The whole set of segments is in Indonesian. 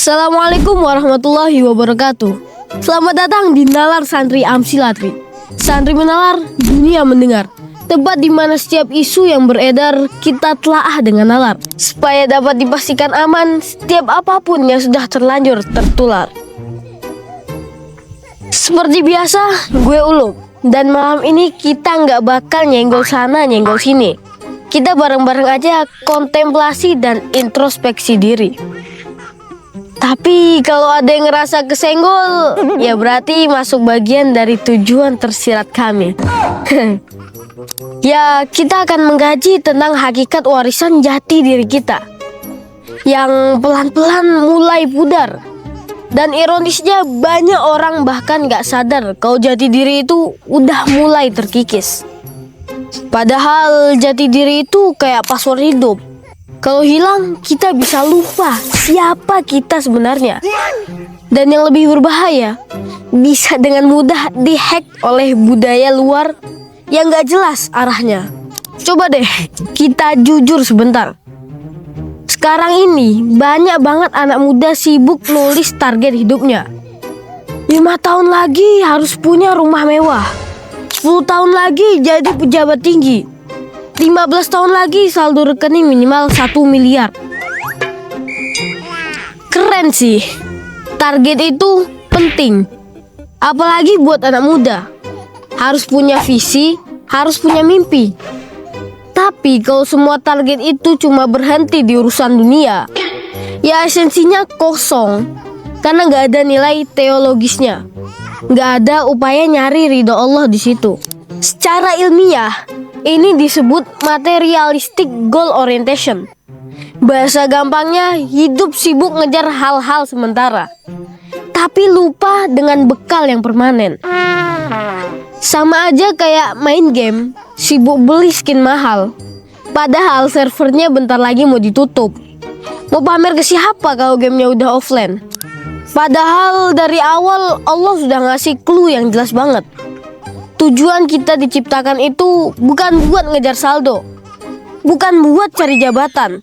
Assalamualaikum warahmatullahi wabarakatuh. Selamat datang di Nalar Santri Amsilatri. Santri menalar, dunia mendengar. Tempat di mana setiap isu yang beredar kita telaah dengan nalar, supaya dapat dipastikan aman setiap apapun yang sudah terlanjur tertular. Seperti biasa, gue Uluk. Dan malam ini kita nggak bakal nyenggol sana nyenggol sini. Kita bareng-bareng aja kontemplasi dan introspeksi diri. Tapi kalau ada yang ngerasa kesenggol, ya berarti masuk bagian dari tujuan tersirat kami. Ya, kita akan mengkaji tentang hakikat warisan jati diri kita yang pelan-pelan mulai pudar. Dan ironisnya banyak orang bahkan gak sadar kalau jati diri itu udah mulai terkikis. Padahal jati diri itu kayak password hidup. Kalau hilang, kita bisa lupa siapa kita sebenarnya. Dan yang lebih berbahaya, bisa dengan mudah dihack oleh budaya luar yang gak jelas arahnya. Coba deh, kita jujur sebentar. Sekarang ini, banyak banget anak muda sibuk nulis target hidupnya. 5 tahun lagi harus punya rumah mewah. 10 tahun lagi jadi pejabat tinggi. 15 tahun lagi saldo rekening minimal 1 miliar. Keren sih. Target itu penting. Apalagi buat anak muda. Harus punya visi, harus punya mimpi. Tapi kalau semua target itu cuma berhenti di urusan dunia, ya esensinya kosong. Karena gak ada nilai teologisnya. Gak ada upaya nyari ridho Allah di situ. Secara ilmiah, ini disebut materialistic goal orientation. Bahasa gampangnya, hidup sibuk ngejar hal-hal sementara, tapi lupa dengan bekal yang permanen. Sama aja kayak main game, sibuk beli skin mahal, padahal servernya bentar lagi mau ditutup. Mau pamer ke siapa kalau gamenya udah offline? Padahal dari awal Allah sudah ngasih clue yang jelas banget. Tujuan kita diciptakan itu bukan buat ngejar saldo, bukan buat cari jabatan,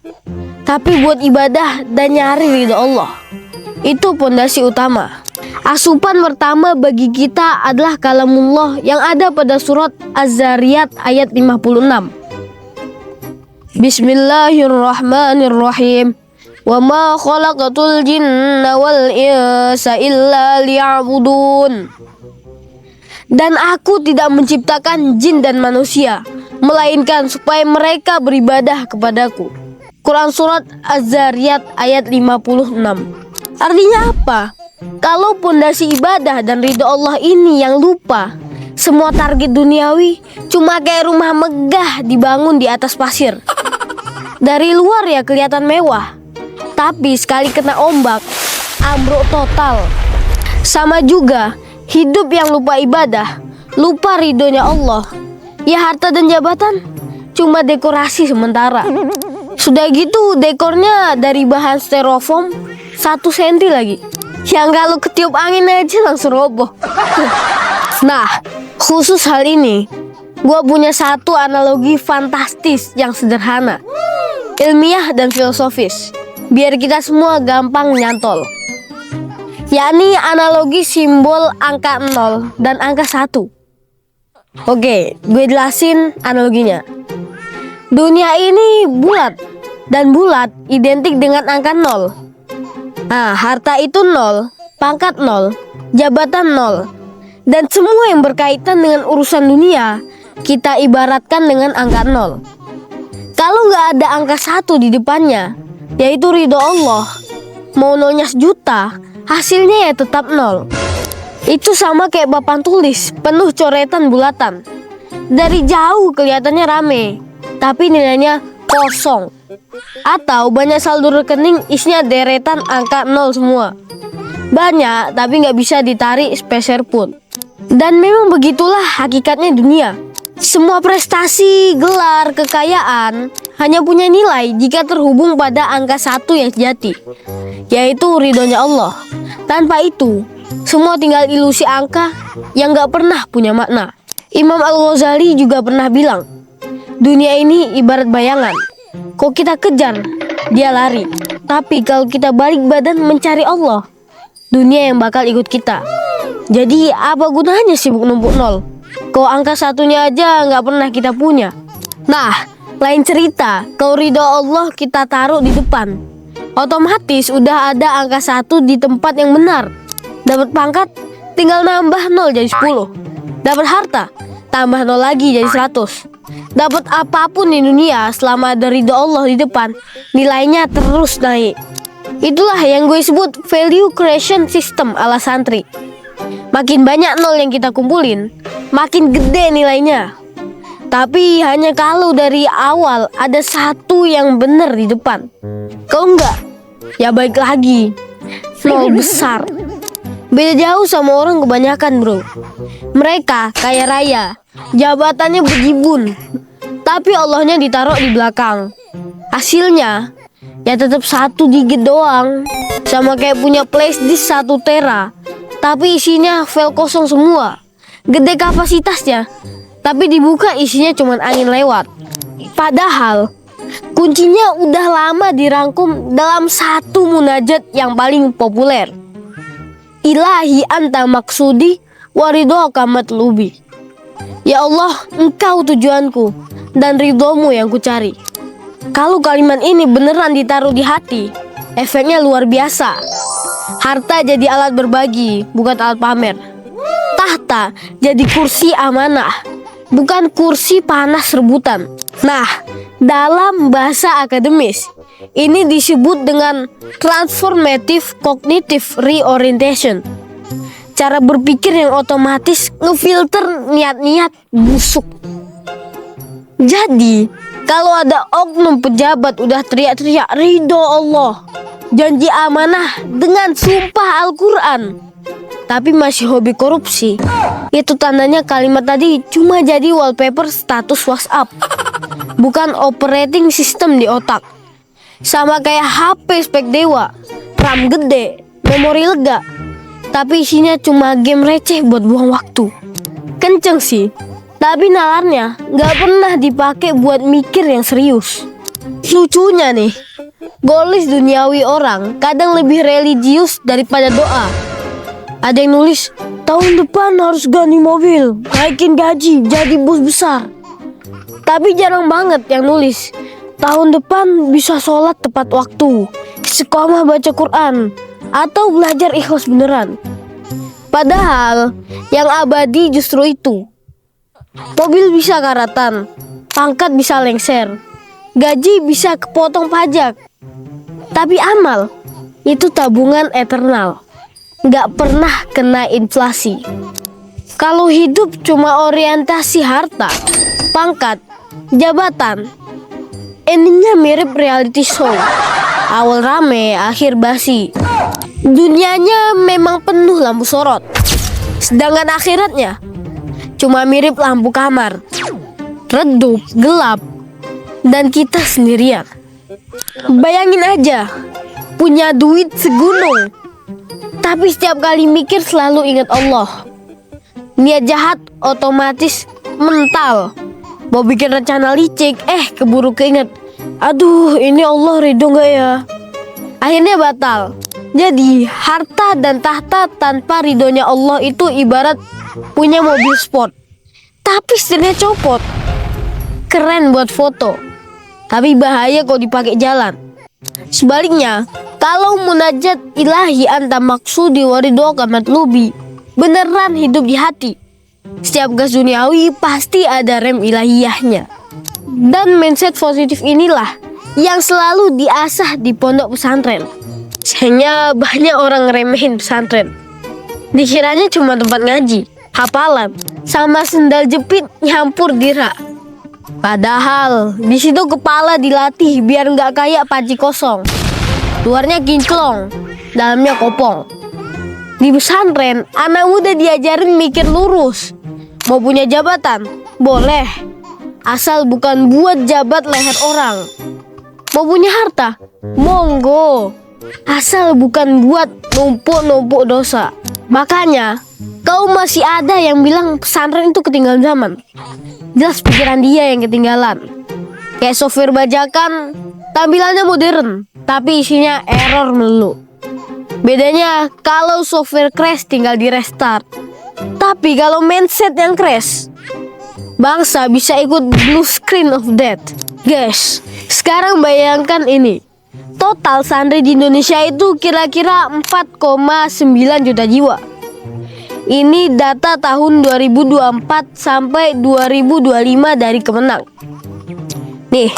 tapi buat ibadah dan nyari ridho Allah. Itu pondasi utama. Asupan pertama bagi kita adalah kalamullah yang ada pada surat Az-Zariyat ayat 56. Bismillahirrahmanirrahim. Wa ma khalaqatul jinna wal insa illa liya'budun. Dan aku tidak menciptakan jin dan manusia, melainkan supaya mereka beribadah kepadaku. Quran Surat Az-Zariyat ayat 56. Artinya apa? Kalau pondasi ibadah dan ridho Allah ini yang lupa, semua target duniawi cuma kayak rumah megah dibangun di atas pasir. Dari luar ya kelihatan mewah, tapi sekali kena ombak, ambruk total. Sama juga hidup yang lupa ibadah, lupa ridhonya Allah, ya harta dan jabatan cuma dekorasi sementara. Sudah gitu dekornya dari bahan styrofoam 1 senti lagi, yang kalau ketiup angin aja langsung roboh. Nah, khusus hal ini, gua punya satu analogi fantastis yang sederhana, ilmiah dan filosofis, biar kita semua gampang nyantol. Yakni analogi simbol angka 0 dan angka 1. Oke, gue jelasin analoginya. Dunia ini bulat, dan bulat identik dengan angka 0. Nah, harta itu 0, pangkat 0, jabatan 0, dan semua yang berkaitan dengan urusan dunia kita ibaratkan dengan angka 0. Kalau nggak ada angka 1 di depannya, yaitu ridho Allah, mau nolnya sejuta, hasilnya ya tetap 0. Itu sama kayak papan tulis penuh coretan bulatan. Dari jauh kelihatannya rame, tapi nilainya kosong. Atau banyak saldo rekening isinya deretan angka 0 semua. Banyak tapi nggak bisa ditarik speser pun. Dan memang begitulah hakikatnya dunia. Semua prestasi, gelar, kekayaan hanya punya nilai jika terhubung pada angka 1 yang sejati, yaitu ridhonya Allah. Tanpa itu, semua tinggal ilusi angka yang gak pernah punya makna. Imam Al-Ghazali juga pernah bilang, dunia ini ibarat bayangan, kok kita kejar, dia lari. Tapi kalau kita balik badan mencari Allah, dunia yang bakal ikut kita. Jadi apa gunanya sibuk numpuk nol? Kau angka satunya aja nggak pernah kita punya. Nah, lain cerita, kalau ridho Allah kita taruh di depan, otomatis udah ada angka 1 di tempat yang benar. Dapat pangkat, tinggal nambah 0 jadi 10. Dapat harta, tambah 0 lagi jadi 100. Dapat apapun di dunia selama ada ridho Allah di depan, nilainya terus naik. Itulah yang gue sebut value creation system ala santri. Makin banyak 0 yang kita kumpulin, makin gede nilainya. Tapi hanya kalau dari awal ada 1 yang benar di depan. Kalau enggak, ya baik lagi, 0 besar. Beda jauh sama orang kebanyakan, bro. Mereka kaya raya, jabatannya berjibun, tapi Allahnya ditaruh di belakang. Hasilnya ya tetap 1 digit doang. Sama kayak punya flash disk 1 tera, tapi isinya file kosong semua. Gede kapasitasnya, tapi dibuka isinya cuma angin lewat. Padahal kuncinya udah lama dirangkum dalam 1 munajat yang paling populer. Ilahi anta maksudi waridhoka matlubi. Ya Allah, engkau tujuanku dan ridhomu yang kucari. Kalau kalimat ini beneran ditaruh di hati, efeknya luar biasa. Harta jadi alat berbagi, bukan alat pamer. Tahta jadi kursi amanah, bukan kursi panas rebutan. Nah, dalam bahasa akademis, ini disebut dengan transformative cognitive reorientation. Cara berpikir yang otomatis ngefilter niat-niat busuk. Jadi, kalau ada oknum pejabat udah teriak-teriak ridho Allah, janji amanah dengan sumpah Al-Quran, tapi masih hobi korupsi, itu tandanya kalimat tadi cuma jadi wallpaper status WhatsApp, bukan operating system di otak. Sama kayak HP spek dewa, RAM gede, memori lega, tapi isinya cuma game receh buat buang waktu. Kenceng sih, tapi nalarnya gak pernah dipakai buat mikir yang serius. Lucunya nih, goals duniawi orang kadang lebih religius daripada doa. Ada yang nulis, tahun depan harus ganti mobil, naikin gaji, jadi bos besar. Tapi jarang banget yang nulis, tahun depan bisa sholat tepat waktu, istiqomah baca Quran, atau belajar ikhlas beneran. Padahal yang abadi justru itu. Mobil bisa karatan, pangkat bisa lengser, gaji bisa kepotong pajak. Tapi amal itu tabungan eternal, gak pernah kena inflasi. Kalau hidup cuma orientasi harta, pangkat, jabatan, endingnya mirip reality show. Awal rame, akhir basi. Dunianya memang penuh lampu sorot, sedangkan akhiratnya cuma mirip lampu kamar, redup, gelap, dan kita sendirian. Bayangin aja, punya duit segunung, tapi setiap kali mikir selalu ingat Allah. Niat jahat otomatis mental. Mau bikin rencana licik, keburu keinget, aduh ini Allah ridho gak ya? Akhirnya batal. Jadi harta dan tahta tanpa ridhonya Allah itu ibarat punya mobil sport, tapi setirnya copot. Keren buat foto, tapi bahaya kalau dipakai jalan. Sebaliknya, kalau munajat ilahi anta maksudi waridhoka matlubi beneran hidup di hati, setiap gas duniawi pasti ada rem ilahiyahnya. Dan mindset positif inilah yang selalu diasah di pondok pesantren. Sayangnya banyak orang ngeremehin pesantren, dikiranya cuma tempat ngaji, hafalan, sama sendal jepit nyampur dira. Padahal di situ kepala dilatih biar nggak kayak panci kosong, luarnya kinclong, dalamnya kopong. Di pesantren, anak muda diajarin mikir lurus. Mau punya jabatan? Boleh, asal bukan buat jabat leher orang. Mau punya harta? Monggo, asal bukan buat numpuk-numpuk dosa. Makanya, kau masih ada yang bilang pesantren itu ketinggalan zaman. Jelas pikiran dia yang ketinggalan. Kayak software bajakan, Tampilannya modern, tapi isinya error melulu. Bedanya kalau software crash tinggal di restart. Tapi kalau mindset yang crash, bangsa bisa ikut blue screen of death. Guys, sekarang bayangkan ini. Total santri di Indonesia itu kira-kira 4,9 juta jiwa. Ini data tahun 2024 sampai 2025 dari Kemenang. Nih,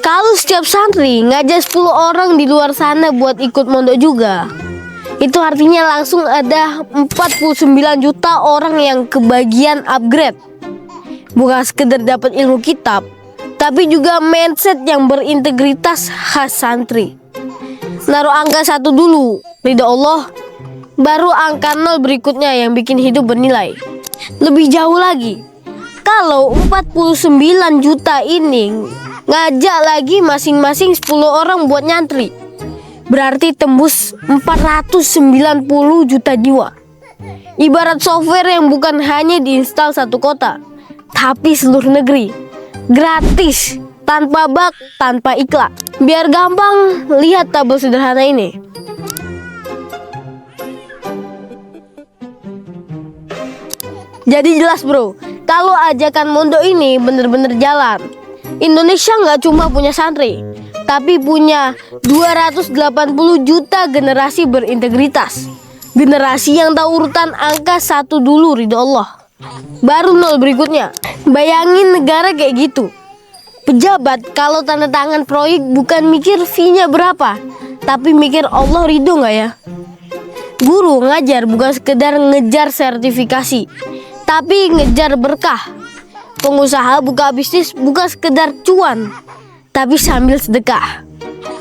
kalau setiap santri ngajak 10 orang di luar sana buat ikut mondok juga, itu artinya langsung ada 49 juta orang yang kebagian upgrade. Bukan sekedar dapat ilmu kitab, tapi juga mindset yang berintegritas khas santri. Naruh angka 1 dulu, ridha Allah, baru angka 0 berikutnya yang bikin hidup bernilai. Lebih jauh lagi, kalau 49 juta ini ngajak lagi masing-masing 10 orang buat nyantri, berarti tembus 490 juta jiwa. Ibarat software yang bukan hanya diinstal satu kota, tapi seluruh negeri. Gratis, tanpa bug, tanpa iklan. Biar gampang, lihat tabel sederhana ini. Jadi jelas bro, kalau ajakan mondok ini bener-bener jalan. Indonesia nggak cuma punya santri, tapi punya 280 juta generasi berintegritas. Generasi yang tahu urutan angka 1 dulu, ridho Allah, baru 0 berikutnya. Bayangin negara kayak gitu. Pejabat kalau tanda tangan proyek bukan mikir fee-nya berapa, tapi mikir Allah ridho nggak ya. Guru ngajar bukan sekedar ngejar sertifikasi, tapi ngejar berkah. Pengusaha buka bisnis bukan sekedar cuan, tapi sambil sedekah.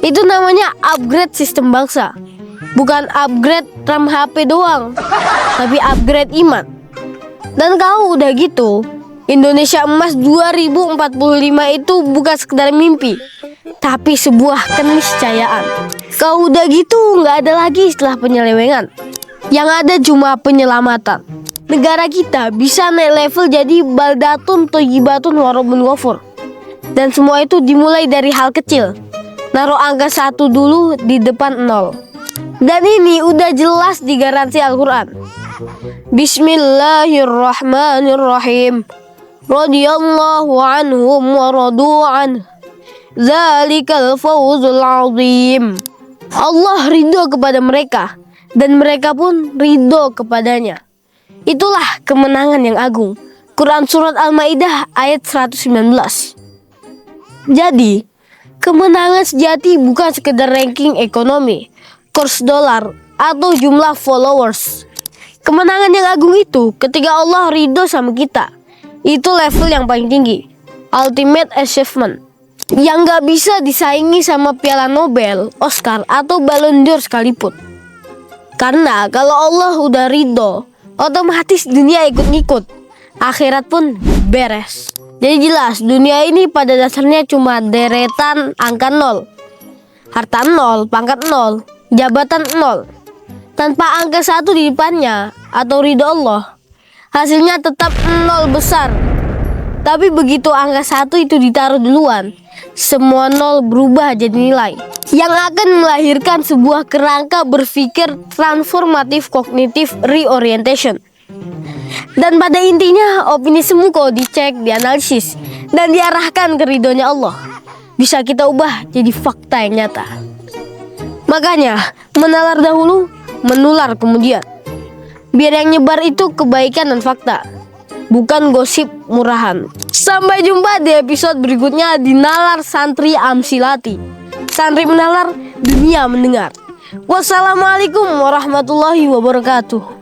Itu namanya upgrade sistem bangsa. Bukan upgrade RAM HP doang, tapi upgrade iman. Dan kalau udah gitu, Indonesia Emas 2045 itu bukan sekedar mimpi, tapi sebuah keniscayaan. Kalau udah gitu nggak ada lagi istilah penyelewengan. Yang ada cuma penyelamatan. Negara kita bisa naik level jadi baldatun thayyibatun warabun ghafur. Dan semua itu dimulai dari hal kecil. Naruh angka 1 dulu di depan 0. Dan ini udah jelas digaransi Al-Quran. Bismillahirrahmanirrahim. Radiyallahu anhum wa radu'an. Zalikal fawzul azim. Allah ridho kepada mereka, dan mereka pun ridho kepadanya. Itulah kemenangan yang agung. Quran Surat Al-Ma'idah ayat 119. Jadi, kemenangan sejati bukan sekedar ranking ekonomi, kurs dolar, atau jumlah followers. Kemenangan yang agung itu ketika Allah ridho sama kita. Itu level yang paling tinggi, ultimate achievement, yang gak bisa disaingi sama Piala Nobel, Oscar, atau Ballon d'Or sekalipun. Karena kalau Allah udah ridho, otomatis dunia ikut-ngikut, akhirat pun beres. Jadi jelas dunia ini pada dasarnya cuma deretan angka 0. Harta 0, pangkat 0, jabatan 0. Tanpa angka 1 di depannya atau ridho Allah, hasilnya tetap 0 besar. Tapi begitu angka 1 itu ditaruh duluan, semua 0 berubah jadi nilai yang akan melahirkan sebuah kerangka berpikir transformatif kognitif reorientation. Dan pada intinya opini semu kalau dicek, dianalisis, dan diarahkan ke ridhonya Allah, bisa kita ubah jadi fakta yang nyata. Makanya menalar dahulu, menular kemudian. Biar yang nyebar itu kebaikan dan fakta, bukan gosip murahan. Sampai jumpa di episode berikutnya di Nalar Santri Amsilati. Santri menalar, dunia mendengar. Wassalamualaikum warahmatullahi wabarakatuh.